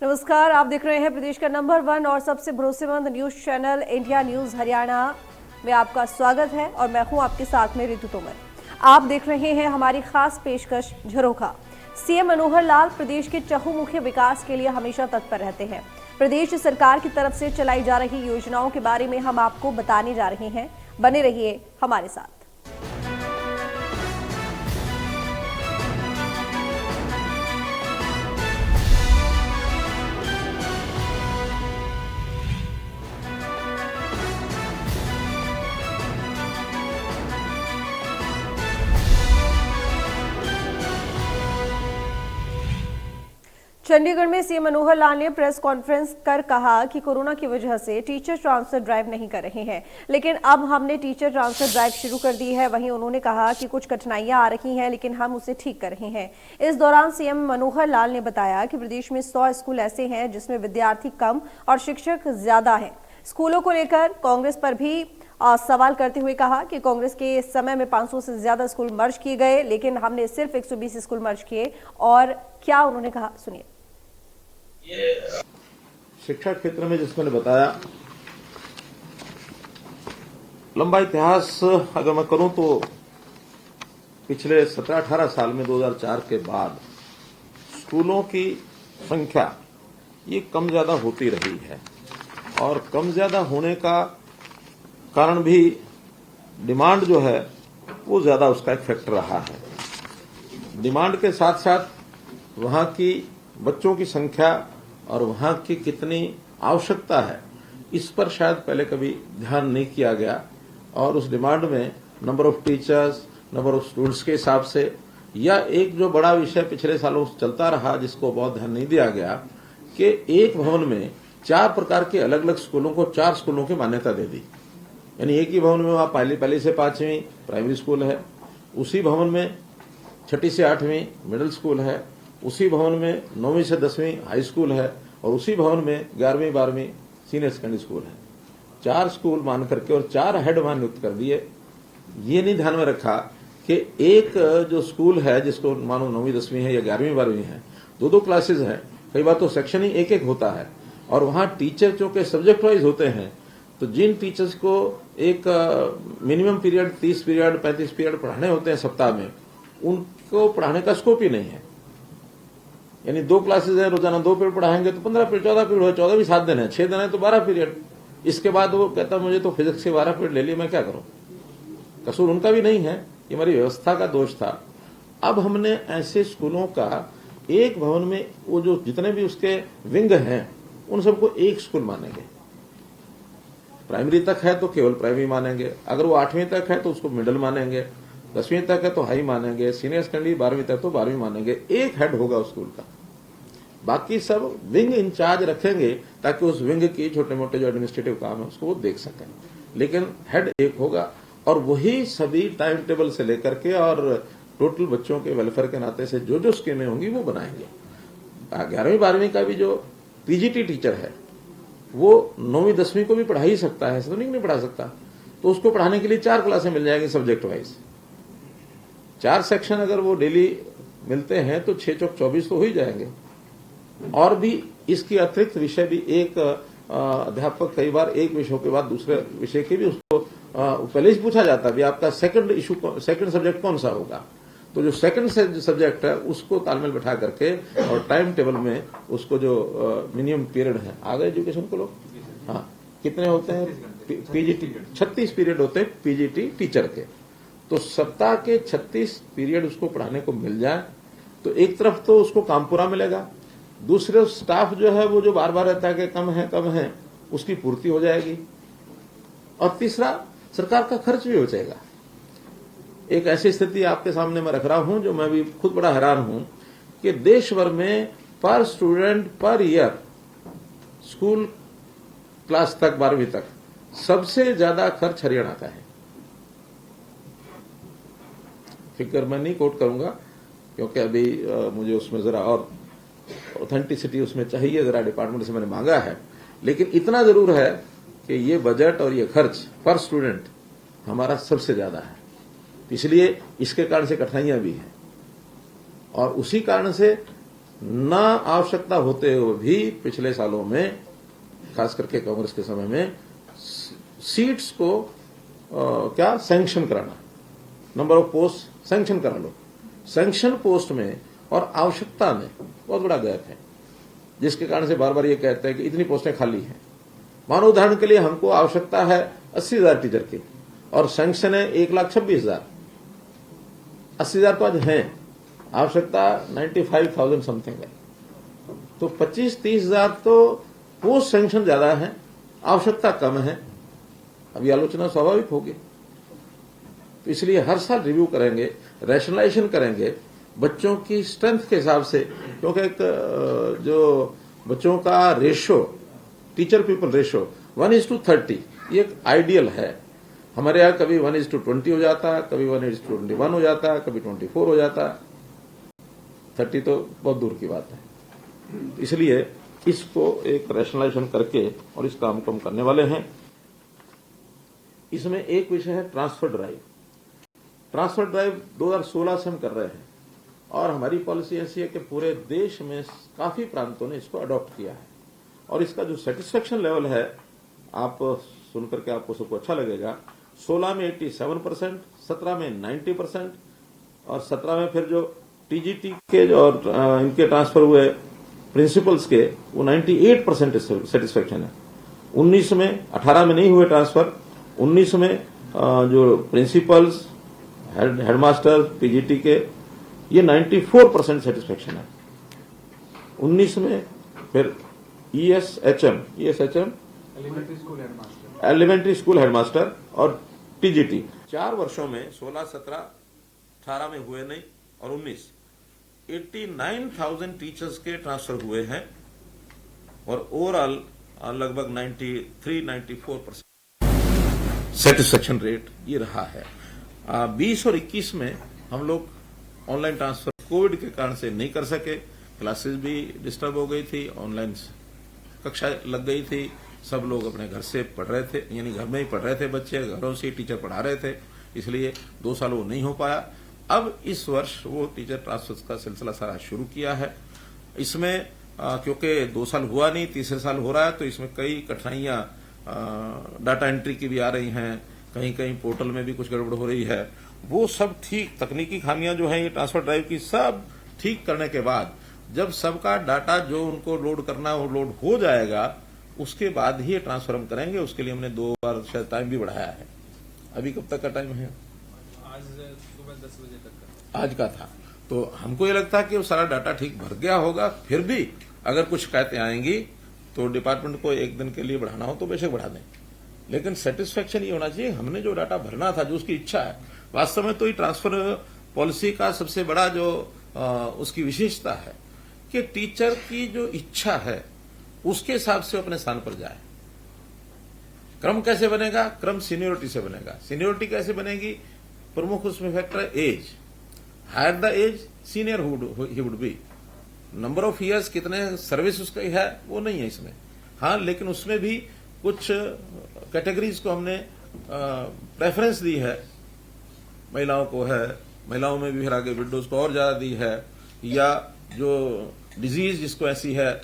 नमस्कार, आप देख रहे हैं प्रदेश का नंबर 1 और सबसे भरोसेमंद news channel India news Haryana में आपका स्वागत है और मैं हूं आपके साथ में ऋतु तोमर। आप देख रहे हैं हमारी खास पेशकश झरोखा। सीएम मनोहर लाल प्रदेश के चहुमुखी विकास के लिए हमेशा तत्पर रहते हैं। प्रदेश सरकार की तरफ से चलाई जा रही योजनाओं के बारे में हम आपको बताने जा रहे हैं। बने रहिए हमारे साथ। चंडीगढ़ में सीएम मनोहर लाल ने प्रेस कॉन्फ्रेंस कर कहा कि कोरोना की वजह से टीचर ट्रांसफर ड्राइव नहीं कर रहे हैं, लेकिन अब हमने टीचर ट्रांसफर ड्राइव शुरू कर दी है। वहीं उन्होंने कहा कि कुछ कठिनाइयां आ रही हैं, लेकिन हम उसे ठीक कर रहे हैं। इस दौरान सीएम मनोहर लाल ने बताया कि प्रदेश में 100 स्कूल ऐसे हैं जिसमें विद्यार्थी कम और शिक्षक ज्यादा हैं। स्कूलों को लेकर कांग्रेस पर भी सवाल करते हुए कहा कि कांग्रेस के समय में 500 से ज्यादा स्कूल मर्ज किए गए, लेकिन हमने सिर्फ 120 स्कूल मर्ज किए। और क्या उन्होंने कहा, सुनिए। शिक्षा क्षेत्र में जिस मैंने बताया, लंबा इतिहास अगर मैं करूं तो पिछले 17-18 साल में 2004 के बाद स्कूलों की संख्या ये कम ज्यादा होती रही है और कम ज्यादा होने का कारण भी डिमांड जो है वो ज्यादा उसका एक फैक्टर रहा है। डिमांड के साथ साथ वहां की बच्चों की संख्या और वहां की कितनी आवश्यकता है, इस पर शायद पहले कभी ध्यान नहीं किया गया और उस डिमांड में number of teachers, number of students के हिसाब से, या एक जो बड़ा विषय पिछले सालों से चलता रहा जिसको बहुत ध्यान नहीं दिया गया कि एक भवन में 4 प्रकार के अलग अलग स्कूलों को 4 स्कूलों की मान्यता दे दी। यानी एक ही भवन में वहां पहली से 5वीं प्राइमरी स्कूल है, उसी भवन में 6ठी से 8वीं मिडिल स्कूल है, उसी भवन में 9वीं से 10वीं हाई स्कूल है और उसी भवन में 11वीं 12वीं सीनियर सेकेंडरी स्कूल है। 4 स्कूल मान करके और 4 हेड वहां नियुक्त कर दिए। ये नहीं ध्यान में रखा कि एक जो स्कूल है जिसको मानो 9वीं 10वीं है या 11वीं 12वीं है, 2-2 क्लासेज हैं, कई बार तो सेक्शन ही एक होता है और वहां टीचर चूंकि सब्जेक्ट वाइज होते हैं, तो जिन टीचर्स को एक मिनिमम पीरियड 30 पीरियड 35 पीरियड पढ़ाने होते हैं सप्ताह में, उनको पढ़ाने का स्कोप ही नहीं है। यानी 2 क्लासेज है, रोजाना 2 पीरियड पढ़ाएंगे तो 15 पीरियड 14 पीरियड हो, 14 भी 7 दिन है, 6 दिन है तो 12 पीरियड। इसके बाद वो कहता मुझे तो फिजिक्स के 12 पीरियड ले लिए, मैं क्या करूं। कसूर उनका भी नहीं है, ये हमारी व्यवस्था का दोष था। अब हमने ऐसे स्कूलों का एक भवन में वो जो जितने भी उसके विंग हैं उन सबको एक स्कूल मानेंगे। प्राइमरी तक है तो केवल प्राइमरी मानेंगे, अगर वो 8वीं तक है तो उसको मिडिल मानेंगे, 10वीं तक है तो हाई मानेंगे, सीनियर सेकेंडरी 12वीं तक तो 12वीं मानेंगे। एक हेड होगा उस स्कूल का, बाकी सब विंग इंचार्ज रखेंगे ताकि उस विंग की छोटे मोटे जो एडमिनिस्ट्रेटिव काम है उसको वो देख सकें, लेकिन हेड एक होगा और वही सभी टाइम टेबल से लेकर के और टोटल बच्चों के वेलफेयर के नाते से जो जो स्कीमें होंगी वो बनाएंगे। 11वीं 12वीं का भी जो पीजीटी टीचर है वो 9वीं 10वीं को भी पढ़ा ही सकता है, ऐसा तो नहीं पढ़ा सकता, तो उसको पढ़ाने के लिए 4 क्लासें मिल जाएंगी सब्जेक्ट वाइज। 4 सेक्शन अगर वो डेली मिलते हैं तो 6 चौक 24 तो हो ही जाएंगे। और भी इसकी अतिरिक्त विषय भी एक अध्यापक कई बार एक विषय के बाद दूसरे विषय के भी उसको पहले ही पूछा जाता है, आपका सेकंड सब्जेक्ट कौन सा होगा, तो जो सेकंड सब्जेक्ट है उसको तालमेल बैठा करके और टाइम टेबल में उसको जो मिनिमम पीरियड है आगे एजुकेशन को लोग, हाँ कितने होते हैं पीजीटी, 36 पीरियड होते हैं पीजीटी टीचर के, तो सप्ताह के 36 पीरियड उसको पढ़ाने को मिल जाए तो एक तरफ तो उसको काम पूरा मिलेगा, दूसरे स्टाफ जो है वो जो बार बार रहता है कि कम है उसकी पूर्ति हो जाएगी, और तीसरा सरकार का खर्च भी हो जाएगा। एक ऐसी स्थिति आपके सामने मैं रख रहा हूं जो मैं भी खुद बड़ा हैरान हूं कि देश भर में पर student per year school class तक 12वीं तक सबसे ज्यादा खर्च हरियाणा का है। फिगर मैं नहीं कोट करूंगा क्योंकि अभी मुझे उसमें जरा और ऑथेंटिसिटी उसमें चाहिए, जरा डिपार्टमेंट से मैंने मांगा है, लेकिन इतना जरूर है कि ये बजट और ये खर्च पर स्टूडेंट हमारा सबसे ज्यादा है, इसलिए इसके कारण से कठिनाइयां भी हैं और उसी कारण से न आवश्यकता होते हुए भी पिछले सालों में, खास करके कांग्रेस के समय में, सीट्स को क्या सैंक्शन कराना, नंबर ऑफ पोस्ट सैंक्शन करा लो। सैंक्शन पोस्ट में और आवश्यकता में बहुत बड़ा गैप है, जिसके कारण से बार बार ये कहते हैं कि इतनी पोस्टें खाली हैं। मानो उदाहरण के लिए हमको आवश्यकता है 80,000 टीचर की और सैंक्शन है 1,26,000। 80,000 तो आज हैं, आवश्यकता 95,000 समथिंग है। तो 25-30,000 तो पोस्ट सैंक्शन ज्यादा है, आवश्यकता कम है। अब ये आलोचना स्वाभाविक होगी, तो इसलिए हर साल रिव्यू करेंगे, रैशनलाइजेशन करेंगे बच्चों की स्ट्रेंथ के हिसाब से, क्योंकि एक जो बच्चों का रेशो, टीचर पीपल रेशो 1:30 ये एक आइडियल है। हमारे यहाँ कभी 1:20 हो जाता है, कभी 1:21 हो जाता है, कभी 24 हो जाता है, 30 तो बहुत दूर की बात है। इसलिए इसको एक रैशनलाइजेशन करके और इस काम को हम करने वाले हैं। इसमें एक विषय है ट्रांसफर ड्राइव। ट्रांसफर ड्राइव 2016 से हम कर रहे हैं और हमारी पॉलिसी ऐसी है कि पूरे देश में काफी प्रांतों ने इसको अडॉप्ट किया है और इसका जो सेटिस्फेक्शन लेवल है, आप सुनकर के आपको सबको अच्छा लगेगा। 16 में 87%, 17 में 90% और 17 में फिर जो टीजीटी के जो और इनके ट्रांसफर हुए प्रिंसिपल्स के, वो 98% सेटिस्फेक्शन है। 19 में 18 में नहीं हुए ट्रांसफर, 19 में जो प्रिंसिपल्स, हेडमास्टर टीजीटी के, ये 94% सेटिस्फेक्शन है। 19 में फिर ESHM एलिमेंट्री स्कूल हेडमास्टर और टीजीटी 4 वर्षों में 16, 17, 18 में हुए नहीं और 19 89,000 टीचर्स के ट्रांसफर हुए हैं और ओवरऑल लगभग 93-94% सेटिस्फेक्शन रेट ये रहा है। 20 और 21 में हम लोग ऑनलाइन ट्रांसफर कोविड के कारण से नहीं कर सके, क्लासेस भी डिस्टर्ब हो गई थी, ऑनलाइन कक्षा लग गई थी, सब लोग अपने घर से पढ़ रहे थे, यानी घर में ही पढ़ रहे थे बच्चे, घरों से टीचर पढ़ा रहे थे, इसलिए 2 साल वो नहीं हो पाया। अब इस वर्ष वो टीचर ट्रांसफर का सिलसिला सारा शुरू किया है। इसमें क्योंकि 2 साल हुआ नहीं, तीसरे साल हो रहा है, तो इसमें कई कठिनाइयां डाटा एंट्री की भी आ रही हैं, कहीं कहीं पोर्टल में भी कुछ गड़बड़ हो रही है। वो सब ठीक, तकनीकी खामियां जो हैं ये ट्रांसफर ड्राइव की, सब ठीक करने के बाद जब सबका डाटा जो उनको लोड करना है वो लोड हो जाएगा, उसके बाद ही ये ट्रांसफर हम करेंगे। उसके लिए हमने 2 बार शायद टाइम भी बढ़ाया है। अभी कब तक का टाइम है? आज सुबह 10 बजे तक का आज का था। तो हमको ये लगता है कि वो सारा डाटा ठीक भर गया होगा। फिर भी अगर कुछ शिकायतें आएंगी तो डिपार्टमेंट को 1 दिन के लिए बढ़ाना हो तो बेशक बढ़ा दें, लेकिन सेटिस्फेक्शन ये होना चाहिए हमने जो डाटा भरना था, जो उसकी इच्छा है। वास्तव में तो ये ट्रांसफर पॉलिसी का सबसे बड़ा जो उसकी विशेषता है कि टीचर की जो इच्छा है उसके हिसाब से अपने स्थान पर जाए। क्रम कैसे बनेगा? क्रम सीनियोरिटी से बनेगा। सीनियोरिटी कैसे बनेगी? प्रमुख उसमें फैक्टर है age. Higher the age senior he would be. Number of years, कितने सर्विस उसका है, वो नहीं है इसमें। हाँ, लेकिन उसमें भी कुछ कैटेगरीज को हमने प्रेफरेंस दी है। महिलाओं को है, महिलाओं में भी फिर आगे विडोज को और ज्यादा दी है, या जो डिजीज जिसको ऐसी है,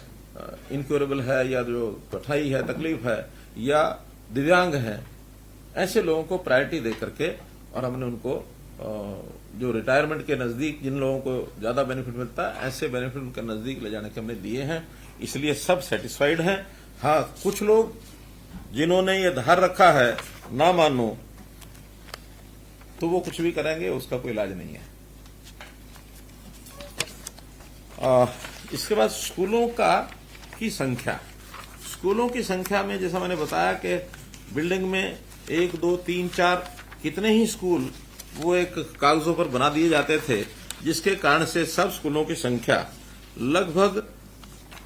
इनक्योरेबल है, या जो कठिनाई है, तकलीफ है, या दिव्यांग है, ऐसे लोगों को प्रायोरिटी दे करके, और हमने उनको जो रिटायरमेंट के नजदीक जिन लोगों को ज्यादा बेनिफिट मिलता है, ऐसे बेनिफिट उनके नजदीक ले जाने के हमने दिए हैं। इसलिए सब सेटिस्फाइड हैं। हाँ, कुछ लोग जिन्होंने ये धार रखा है ना मानो, तो वो कुछ भी करेंगे, उसका कोई इलाज नहीं है। इसके बाद स्कूलों की संख्या। स्कूलों की संख्या में जैसा मैंने बताया कि बिल्डिंग में 1, 2, 3, 4 कितने ही स्कूल वो एक कागजों पर बना दिए जाते थे, जिसके कारण से सब स्कूलों की संख्या लगभग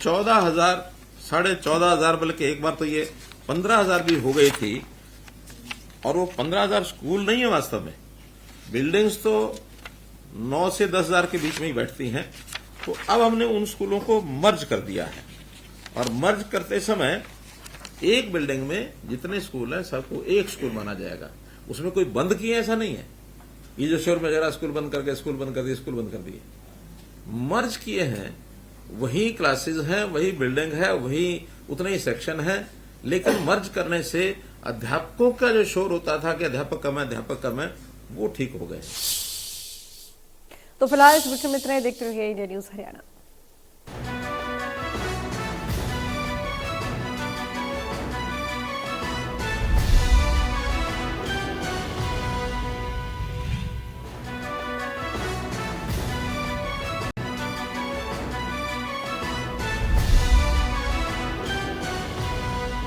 14,000, 14,500, बल्कि एक बार तो ये 15,000 भी हो गई थी। और वो 15,000 स्कूल नहीं है, वास्तव में बिल्डिंग्स तो 9 से 10,000 के बीच में ही बैठती हैं। तो अब हमने उन स्कूलों को मर्ज कर दिया है, और मर्ज करते समय एक बिल्डिंग में जितने स्कूल हैं सबको एक स्कूल माना जाएगा। उसमें कोई बंद किए ऐसा नहीं है, ये जो शोर में जरा स्कूल बंद करके स्कूल बंद कर दिए, स्कूल बंद कर दिए। मर्ज किए हैं वही क्लासेस हैं, वही बिल्डिंग है, वही उतने ही सेक्शन है, लेकिन मर्ज करने से अध्यापकों का जो शोर होता था कि अध्यापक कम है, वो ठीक हो गए। तो फिलहाल इस बुलेटिन में इतना ही। देखते रहिए इंडिया न्यूज हरियाणा।